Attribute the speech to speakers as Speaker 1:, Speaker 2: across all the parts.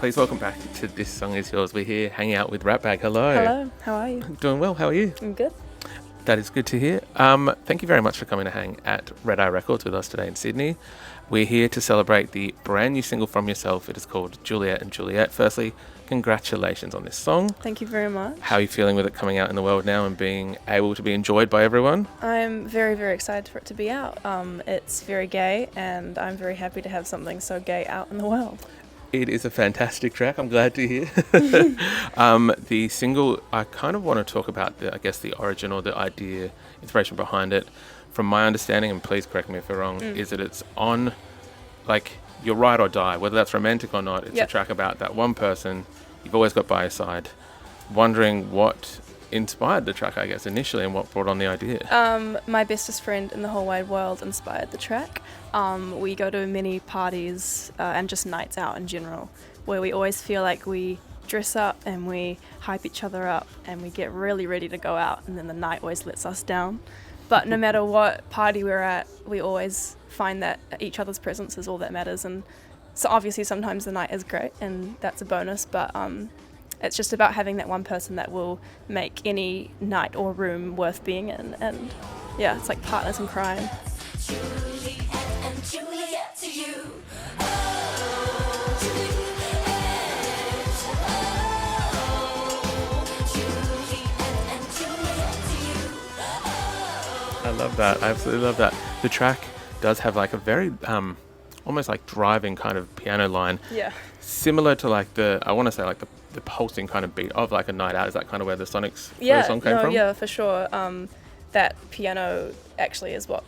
Speaker 1: Please welcome back to This Song Is Yours. We're here hanging out with Ratbag. Hello.
Speaker 2: Hello, how are you?
Speaker 1: Doing well. How are you?
Speaker 2: I'm good.
Speaker 1: That is good to hear. Thank you very much for coming to hang at Red Eye Records with us today in Sydney. We're here to celebrate the brand new single from yourself. It is called Juliet Juliet. Firstly, congratulations on this song.
Speaker 2: Thank you very much.
Speaker 1: How are you feeling with it coming out in the world now and being able to be enjoyed by everyone?
Speaker 2: I'm very, very excited for it to be out. It's very gay, and I'm very happy to have something so gay out in the world.
Speaker 1: It is a fantastic track. I'm glad to hear. The single, I kind of want to talk about the origin or the idea, inspiration behind it. From my understanding, and please correct me if I'm wrong, is that it's on, like, your ride or die, whether that's romantic or not. It's a track about that one person you've always got by your side. Wondering what inspired the track, I guess, initially, and what brought on the idea.
Speaker 2: My bestest friend in the whole wide world inspired the track. We go to many parties and just nights out in general, where we always feel like we dress up and we hype each other up and we get really ready to go out, and then the night always lets us down. But no matter what party we're at, we always find that each other's presence is all that matters. And so obviously sometimes the night is great and that's a bonus, but it's just about having that one person that will make any night or room worth being in. And yeah, it's like partners in crime.
Speaker 3: Juliet and Juliet to you.
Speaker 1: I love that. I absolutely love that. The track does have like a very almost like driving kind of piano line.
Speaker 2: Yeah.
Speaker 1: Similar to like the pulsing kind of beat of like a night out. Is that kind of where the Sonics first song came from?
Speaker 2: Yeah, for sure. That piano actually is what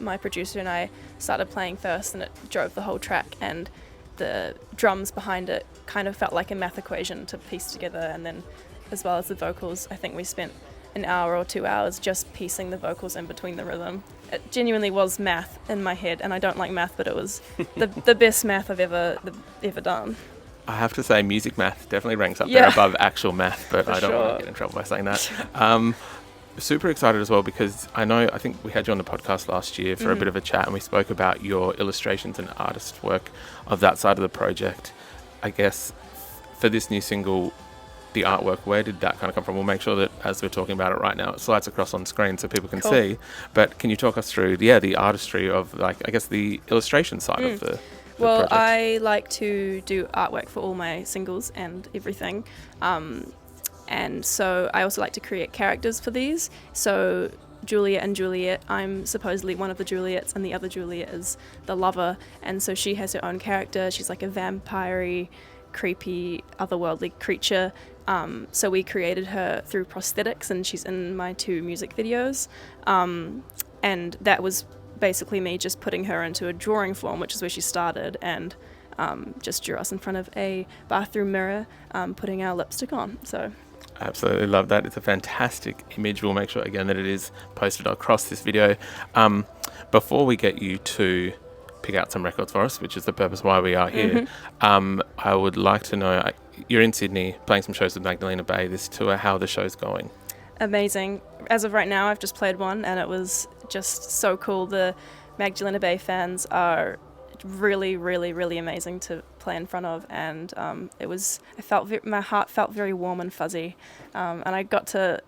Speaker 2: my producer and I started playing first, and it drove the whole track, and the drums behind it kind of felt like a math equation to piece together, and then as well as the vocals, I think we spent an hour or 2 hours just piecing the vocals in between the rhythm. It genuinely was math in my head, and I don't like math, but it was the best math I've ever done.
Speaker 1: I have to say music math definitely ranks up there above actual math, but I don't want to get in trouble by saying that. Super excited as well because I think we had you on the podcast last year for a bit of a chat, and we spoke about your illustrations and artist work of that side of the project. I guess for this new single, the artwork, where did that kind of come from? We'll make sure that as we're talking about it right now, it slides across on screen so people can see. But can you talk us through the artistry of, like, I guess the illustration side of the
Speaker 2: Well,
Speaker 1: project?
Speaker 2: I like to do artwork for all my singles and everything. And so I also like to create characters for these. So Juliet and Juliet, I'm supposedly one of the Juliets, and the other Juliet is the lover. And so she has her own character. She's like a vampire-y, creepy, otherworldly creature. So we created her through prosthetics, and she's in my 2 music videos. And that was basically me just putting her into a drawing form, which is where she started, and just drew us in front of a bathroom mirror, putting our lipstick on. So
Speaker 1: Absolutely love that. It's a fantastic image. We'll make sure again that it is posted across this video. Before we get you to pick out some records for us, which is the purpose why we are here, I would like to know, you're in Sydney playing some shows with Magdalena Bay this tour. How are the shows going?
Speaker 2: amazing. As of right now, I've just played one, and it was just so cool. The Magdalena Bay fans are really, really, really amazing to play in front of, and my heart felt very warm and fuzzy, and I got to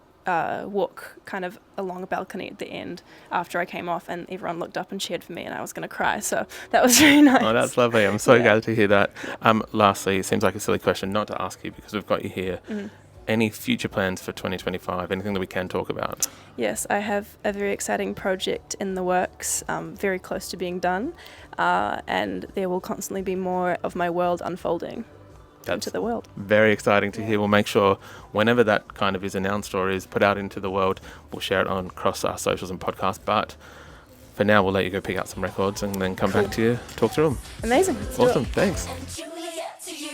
Speaker 2: walk kind of along a balcony at the end after I came off, and everyone looked up and cheered for me, and I was going to cry, so that was very nice.
Speaker 1: Oh, that's lovely. I'm so glad to hear that. Lastly, it seems like a silly question not to ask you because we've got you here. Any future plans for 2025? Anything that we can talk about?
Speaker 2: Yes, I have a very exciting project in the works, very close to being done, and there will constantly be more of my world unfolding into the world.
Speaker 1: Very exciting to hear. We'll make sure whenever that kind of is announced or is put out into the world, we'll share it on across our socials and podcasts. But for now, we'll let you go pick out some records and then come back to you, talk through them.
Speaker 2: Amazing. Let's do it.
Speaker 1: Awesome. Thanks.
Speaker 3: Juliet to you.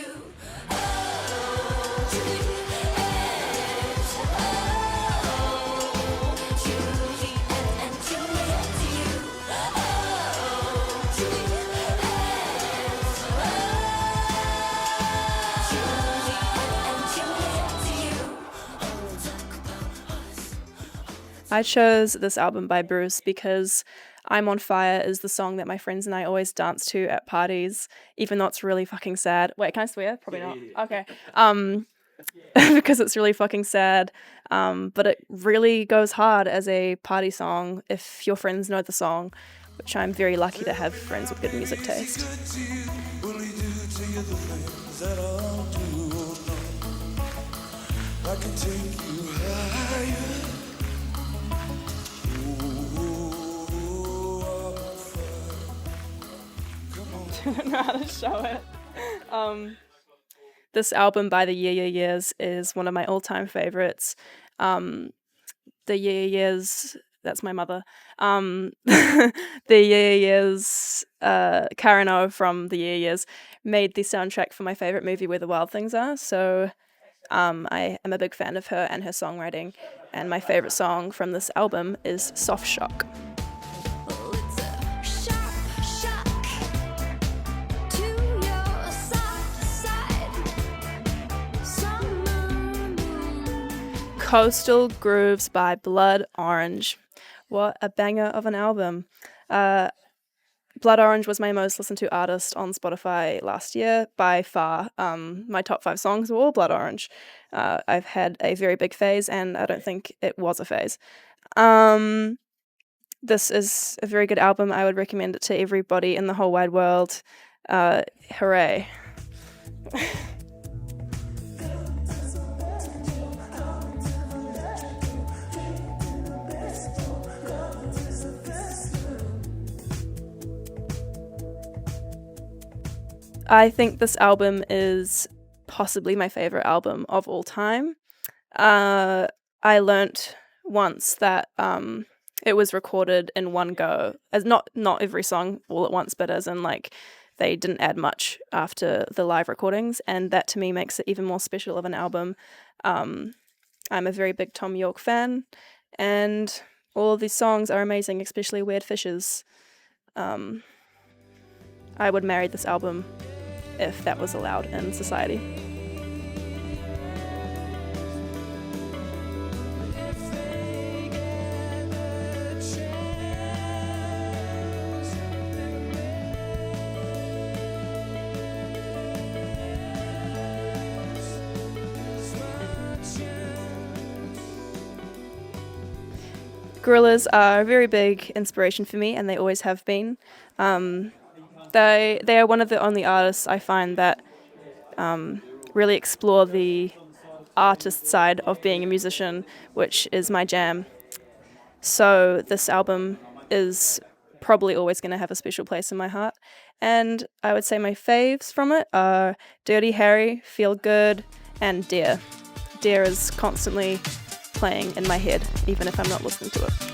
Speaker 2: I chose this album by Bruce because I'm on Fire is the song that my friends and I always dance to at parties, even though it's really fucking sad. Wait, can I swear? Probably not. Okay. Because it's really fucking sad. But it really goes hard as a party song if your friends know the song, which I'm very lucky to have friends with good music taste. I don't know how to show it. This album by the Yeah Yeahs is one of my all-time favorites. The Yeah Yeahs, that's my mother. The Yeah Yeahs, Karen O from the Yeah Yeahs made the soundtrack for my favorite movie, Where the Wild Things Are. So I am a big fan of her and her songwriting. And my favorite song from this album is Soft Shock. Coastal Grooves by Blood Orange. What a banger of an album. Blood Orange was my most listened to artist on Spotify last year by far. My top 5 songs were all Blood Orange. I've had a very big phase, and I don't think it was a phase. This is a very good album. I would recommend it to everybody in the whole wide world. Hooray. I think this album is possibly my favorite album of all time. I learnt once that it was recorded in one go, as not every song all at once, but as in like they didn't add much after the live recordings, and that to me makes it even more special of an album. I'm a very big Tom York fan, and all of these songs are amazing, especially Weird Fishes. I would marry this album if that was allowed in society. Gorillaz are a very big inspiration for me, and they always have been. They are one of the only artists I find that really explore the artist side of being a musician, which is my jam. So this album is probably always going to have a special place in my heart. And I would say my faves from it are Dirty Harry, Feel Good, and Dear. Dear is constantly playing in my head, even if I'm not listening to it.